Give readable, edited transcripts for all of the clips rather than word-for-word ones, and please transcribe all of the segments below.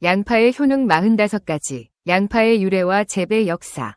양파의 효능 45가지. 양파의 유래와 재배 역사.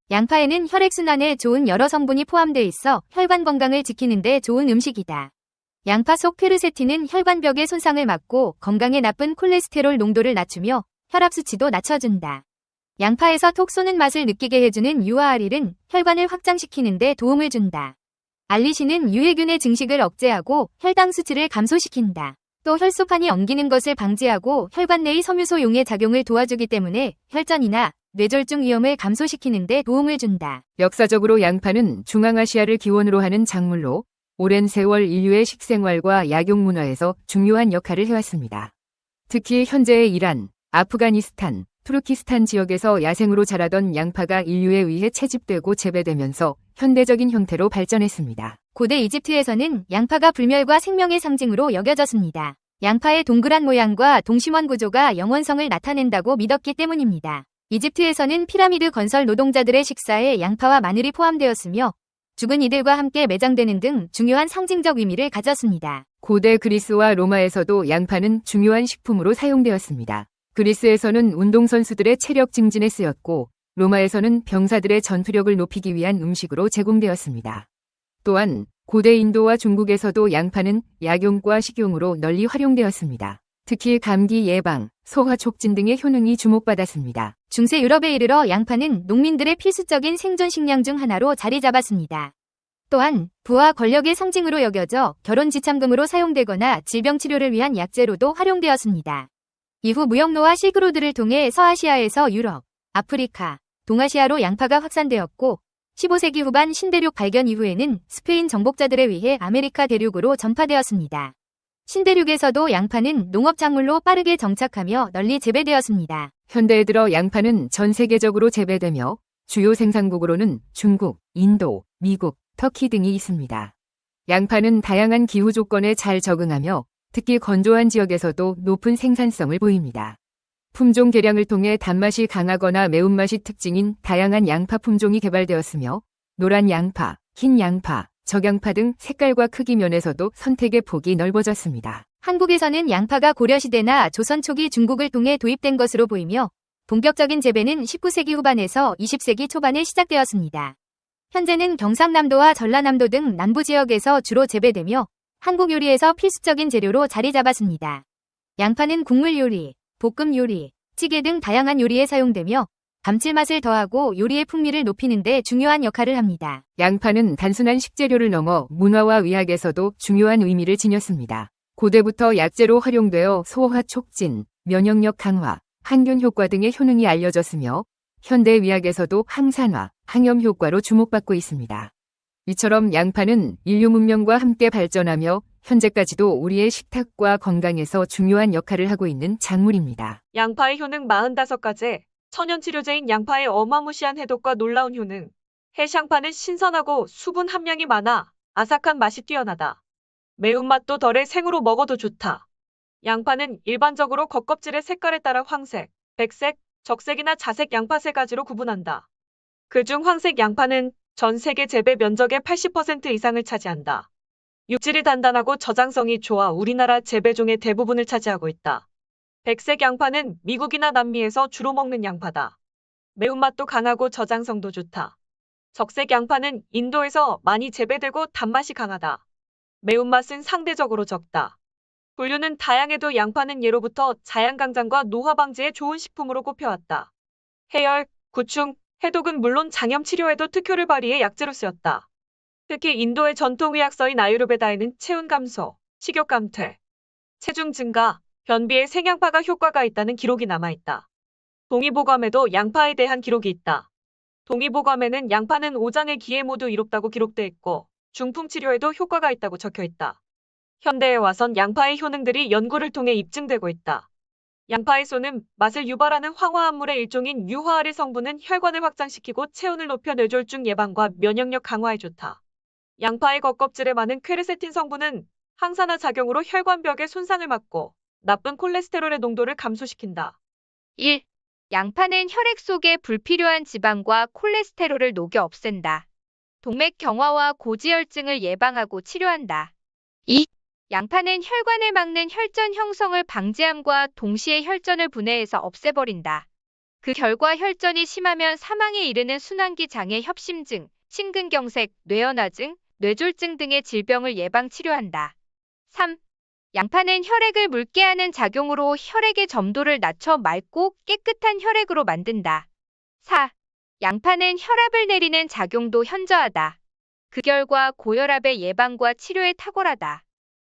양파에는 혈액순환에 좋은 여러 성분이 포함되어 있어 혈관 건강을 지키는 데 좋은 음식이다. 양파 속 퀘르세틴은 혈관벽의 손상을 막고 건강에 나쁜 콜레스테롤 농도를 낮추며 혈압 수치도 낮춰준다. 양파에서 톡 쏘는 맛을 느끼게 해주는 유아알릴은 혈관을 확장시키는 데 도움을 준다. 알리신은 유해균의 증식을 억제하고 혈당 수치를 감소시킨다. 또 혈소판이 엉기는 것을 방지하고 혈관 내의 섬유소 용의 작용을 도와주기 때문에 혈전이나 뇌졸중 위험을 감소시키는 데 도움을 준다. 역사적으로 양파는 중앙아시아를 기원으로 하는 작물로 오랜 세월 인류의 식생활과 약용 문화에서 중요한 역할을 해왔습니다. 특히 현재의 이란, 아프가니스탄, 투르키스탄 지역에서 야생으로 자라던 양파가 인류에 의해 채집되고 재배되면서 현대적인 형태로 발전했습니다. 고대 이집트에서는 양파가 불멸과 생명의 상징으로 여겨졌습니다. 양파의 동그란 모양과 동심원 구조가 영원성을 나타낸다고 믿었기 때문입니다. 이집트에서는 피라미드 건설 노동자들의 식사에 양파와 마늘이 포함되었으며 죽은 이들과 함께 매장되는 등 중요한 상징적 의미를 가졌습니다. 고대 그리스와 로마에서도 양파는 중요한 식품으로 사용되었습니다. 그리스에서는 운동선수들의 체력 증진에 쓰였고 로마에서는 병사들의 전투력을 높이기 위한 음식으로 제공되었습니다. 또한 고대 인도와 중국에서도 양파는 약용과 식용으로 널리 활용되었습니다. 특히 감기 예방, 소화 촉진 등의 효능이 주목받았습니다. 중세 유럽에 이르러 양파는 농민들의 필수적인 생존 식량 중 하나로 자리 잡았습니다. 또한 부와 권력의 상징으로 여겨져 결혼 지참금으로 사용되거나 질병 치료를 위한 약재로도 활용되었습니다. 이후 무역로와 실크로드를 통해 서아시아에서 유럽, 아프리카, 동아시아로 양파가 확산되었고 15세기 후반 신대륙 발견 이후에는 스페인 정복자들에 의해 아메리카 대륙으로 전파되었습니다. 신대륙에서도 양파는 농업작물로 빠르게 정착하며 널리 재배되었습니다. 현대에 들어 양파는 전 세계적으로 재배되며 주요 생산국으로는 중국, 인도, 미국, 터키 등이 있습니다. 양파는 다양한 기후 조건에 잘 적응하며 특히 건조한 지역에서도 높은 생산성을 보입니다. 품종 개량을 통해 단맛이 강하거나 매운맛이 특징인 다양한 양파 품종이 개발되었으며 노란 양파, 흰 양파, 적양파 등 색깔과 크기 면에서도 선택의 폭이 넓어졌습니다. 한국에서는 양파가 고려시대나 조선 초기 중국을 통해 도입된 것으로 보이며 본격적인 재배는 19세기 후반에서 20세기 초반에 시작되었습니다. 현재는 경상남도와 전라남도 등 남부 지역에서 주로 재배되며 한국 요리에서 필수적인 재료로 자리 잡았습니다. 양파는 국물 요리, 볶음 요리, 찌개 등 다양한 요리에 사용되며 감칠맛을 더하고 요리의 풍미를 높이는 데 중요한 역할을 합니다. 양파는 단순한 식재료를 넘어 문화와 의학에서도 중요한 의미를 지녔습니다. 고대부터 약재로 활용되어 소화 촉진, 면역력 강화, 항균 효과 등의 효능이 알려졌으며 현대 의학에서도 항산화, 항염 효과로 주목받고 있습니다. 이처럼 양파는 인류 문명과 함께 발전하며 현재까지도 우리의 식탁과 건강에서 중요한 역할을 하고 있는 작물입니다. 양파의 효능 45가지. 천연치료제인 양파의 어마무시한 해독과 놀라운 효능. 해샹파는 신선하고 수분 함량이 많아 아삭한 맛이 뛰어나다. 매운맛도 덜해 생으로 먹어도 좋다. 양파는 일반적으로 겉껍질의 색깔에 따라 황색, 백색, 적색이나 자색 양파 세 가지로 구분한다. 그중 황색 양파는 전 세계 재배 면적의 80% 이상을 차지한다. 육질이 단단하고 저장성이 좋아 우리나라 재배종의 대부분을 차지하고 있다. 백색 양파는 미국이나 남미에서 주로 먹는 양파다. 매운맛도 강하고 저장성도 좋다. 적색 양파는 인도에서 많이 재배되고 단맛이 강하다. 매운맛은 상대적으로 적다. 분류는 다양해도 양파는 예로부터 자양강장과 노화 방지에 좋은 식품으로 꼽혀왔다. 해열, 구충, 해독은 물론 장염 치료에도 특효를 발휘해 약재로 쓰였다. 특히 인도의 전통의학서인 아유르베다에는 체온 감소, 식욕 감퇴, 체중 증가, 변비에 생양파가 효과가 있다는 기록이 남아있다. 동의보감에도 양파에 대한 기록이 있다. 동의보감에는 양파는 오장의 기에 모두 이롭다고 기록돼 있고 중풍 치료에도 효과가 있다고 적혀있다. 현대에 와선 양파의 효능들이 연구를 통해 입증되고 있다. 양파의 소는 맛을 유발하는 황화합물의 일종인 유화알릴 성분은 혈관을 확장시키고 체온을 높여 뇌졸중 예방과 면역력 강화에 좋다. 양파의 겉껍질에 많은 퀘르세틴 성분은 항산화 작용으로 혈관벽의 손상을 막고 나쁜 콜레스테롤의 농도를 감소시킨다. 1. 양파는 혈액 속의 불필요한 지방과 콜레스테롤을 녹여 없앤다. 동맥 경화와 고지혈증을 예방하고 치료한다. 2. 양파는 혈관을 막는 혈전 형성을 방지함과 동시에 혈전을 분해해서 없애버린다. 그 결과 혈전이 심하면 사망에 이르는 순환기 장애 협심증, 심근경색, 뇌연화증, 뇌졸중 등의 질병을 예방 치료한다. 3. 양파는 혈액을 묽게 하는 작용으로 혈액의 점도를 낮춰 맑고 깨끗한 혈액으로 만든다. 4. 양파는 혈압을 내리는 작용도 현저하다. 그 결과 고혈압의 예방과 치료에 탁월하다.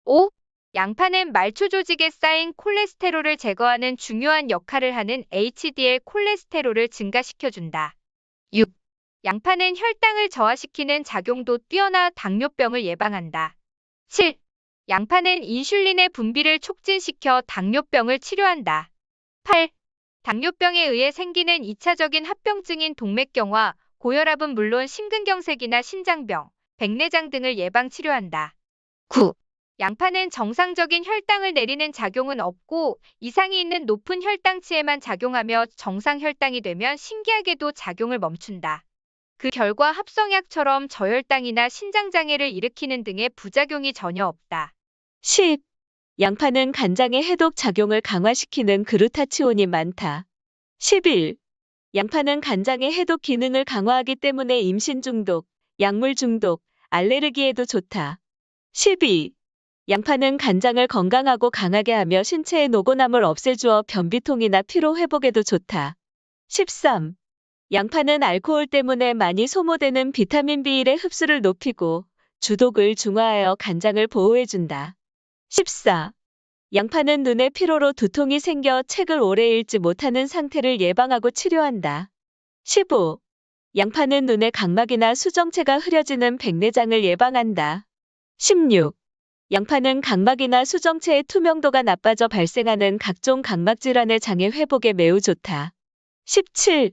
5. 양파는 말초 조직에 쌓인 콜레스테롤을 제거하는 중요한 역할을 하는 HDL 콜레스테롤을 증가시켜준다. 6. 양파는 혈당을 저하시키는 작용도 뛰어나 당뇨병을 예방한다. 7. 양파는 인슐린의 분비를 촉진시켜 당뇨병을 치료한다. 8. 당뇨병에 의해 생기는 2차적인 합병증인 동맥경화, 고혈압은 물론 심근경색이나 신장병, 백내장 등을 예방 치료한다. 9. 양파는 정상적인 혈당을 내리는 작용은 없고 이상이 있는 높은 혈당치에만 작용하며 정상 혈당이 되면 신기하게도 작용을 멈춘다. 그 결과 합성약처럼 저혈당이나 신장장애를 일으키는 등의 부작용이 전혀 없다. 10. 양파는 간장의 해독 작용을 강화시키는 그루타치온이 많다. 11. 양파는 간장의 해독 기능을 강화하기 때문에 임신 중독, 약물 중독, 알레르기에도 좋다. 12. 양파는 간장을 건강하고 강하게 하며 신체의 노곤함을 없애주어 변비통이나 피로 회복에도 좋다. 13. 양파는 알코올 때문에 많이 소모되는 비타민 B1의 흡수를 높이고 주독을 중화하여 간장을 보호해준다. 14. 양파는 눈의 피로로 두통이 생겨 책을 오래 읽지 못하는 상태를 예방하고 치료한다. 15. 양파는 눈의 각막이나 수정체가 흐려지는 백내장을 예방한다. 16. 양파는 각막이나 수정체의 투명도가 나빠져 발생하는 각종 각막 질환의 장애 회복에 매우 좋다. 17.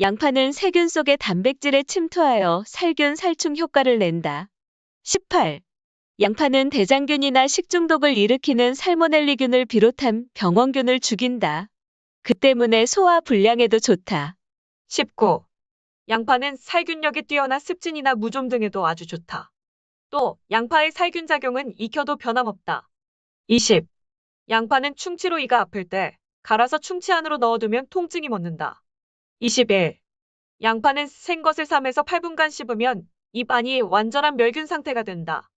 양파는 세균 속의 단백질에 침투하여 살균 살충 효과를 낸다. 18. 양파는 대장균이나 식중독을 일으키는 살모넬리균을 비롯한 병원균을 죽인다. 그 때문에 소화 불량에도 좋다. 19. 양파는 살균력이 뛰어나 습진이나 무좀 등에도 아주 좋다. 또 양파의 살균 작용은 익혀도 변함없다. 20. 양파는 충치로 이가 아플 때 갈아서 충치 안으로 넣어두면 통증이 멎는다. 21. 양파는 생것을 3에서 8분간 씹으면 입 안이 완전한 멸균 상태가 된다.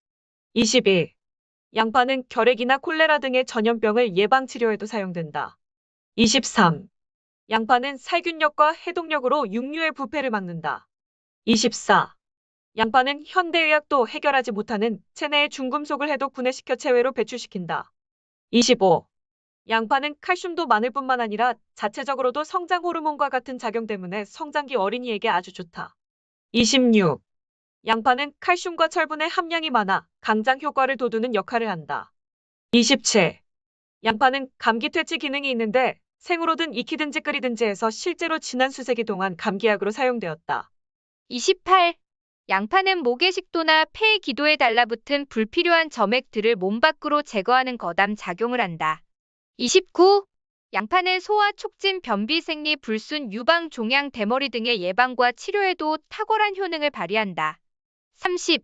22. 양파는 결핵이나 콜레라 등의 전염병을 예방치료에도 사용된다. 23. 양파는 살균력과 해독력으로 육류의 부패를 막는다. 24. 양파는 현대의학도 해결하지 못하는 체내의 중금속을 해독 분해시켜 체외로 배출시킨다. 25. 양파는 칼슘도 많을 뿐만 아니라 자체적으로도 성장 호르몬과 같은 작용 때문에 성장기 어린이에게 아주 좋다. 26. 양파는 칼슘과 철분의 함량이 많아 강장 효과를 돋우는 역할을 한다. 27. 양파는 감기 퇴치 기능이 있는데 생으로든 익히든지 끓이든지 해서 실제로 지난 수세기 동안 감기약으로 사용되었다. 28. 양파는 목의 식도나 폐의 기도에 달라붙은 불필요한 점액들을 몸 밖으로 제거하는 거담 작용을 한다. 29. 양파는 소화 촉진, 변비 생리, 불순, 유방, 종양, 대머리 등의 예방과 치료에도 탁월한 효능을 발휘한다. 30.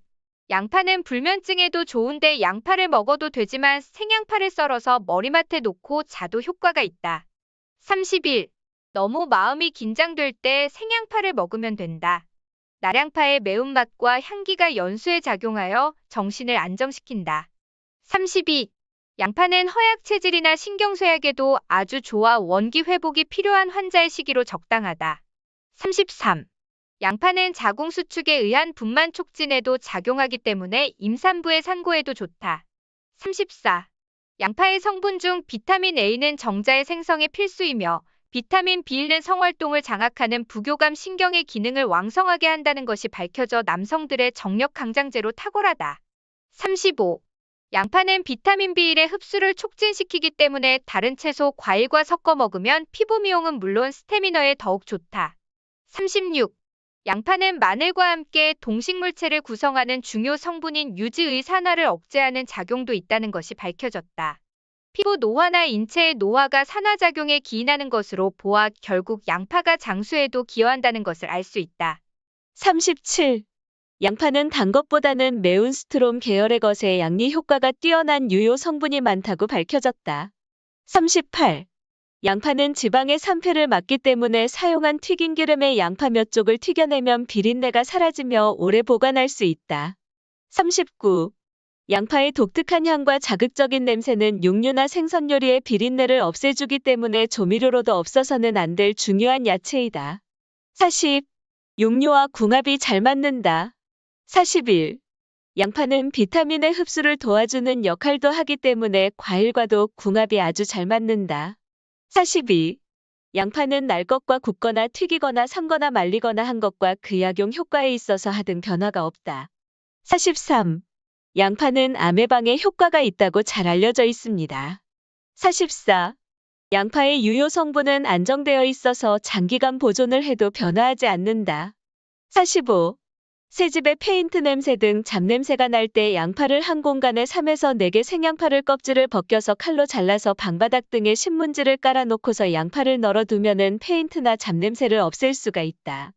양파는 불면증에도 좋은데 양파를 먹어도 되지만 생양파를 썰어서 머리맡에 놓고 자도 효과가 있다. 31. 너무 마음이 긴장될 때 생양파를 먹으면 된다. 날양파의 매운맛과 향기가 연수에 작용하여 정신을 안정시킨다. 32. 양파는 허약 체질이나 신경쇠약에도 아주 좋아 원기 회복이 필요한 환자의 시기로 적당하다. 33. 양파는 자궁 수축에 의한 분만 촉진에도 작용하기 때문에 임산부의 산고에도 좋다. 34. 양파의 성분 중 비타민 A는 정자의 생성에 필수이며 비타민 B1은 성활동을 장악하는 부교감 신경의 기능을 왕성하게 한다는 것이 밝혀져 남성들의 정력 강장제로 탁월하다. 35. 양파는 비타민 B1의 흡수를 촉진시키기 때문에 다른 채소, 과일과 섞어 먹으면 피부 미용은 물론 스태미너에 더욱 좋다. 36. 양파는 마늘과 함께 동식물체를 구성하는 중요 성분인 유지의산화를 억제하는 작용도 있다는 것이 밝혀졌다. 피부 노화나 인체의 노화가 산화작용에 기인하는 것으로 보아 결국 양파가 장수에도 기여한다는 것을 알 수 있다. 37. 양파는 단 것보다는 매운 스트롬 계열의 것에 양리 효과가 뛰어난 유효 성분이 많다고 밝혀졌다. 38. 양파는 지방의 산패를 막기 때문에 사용한 튀긴 기름에 양파 몇 쪽을 튀겨내면 비린내가 사라지며 오래 보관할 수 있다. 39. 양파의 독특한 향과 자극적인 냄새는 육류나 생선 요리의 비린내를 없애주기 때문에 조미료로도 없어서는 안 될 중요한 야채이다. 40. 육류와 궁합이 잘 맞는다. 41. 양파는 비타민의 흡수를 도와주는 역할도 하기 때문에 과일과도 궁합이 아주 잘 맞는다. 42. 양파는 날 것과 굽거나 튀기거나 삶거나 말리거나 한 것과 그 약용 효과에 있어서 하등 변화가 없다. 43. 양파는 암 예방에 효과가 있다고 잘 알려져 있습니다. 44. 양파의 유효 성분은 안정되어 있어서 장기간 보존을 해도 변화하지 않는다. 45. 새집에 페인트 냄새 등 잡냄새가 날 때 양파를 한 공간에 3에서 4개 생양파를 껍질을 벗겨서 칼로 잘라서 방바닥 등에 신문지를 깔아놓고서 양파를 널어두면은 페인트나 잡냄새를 없앨 수가 있다.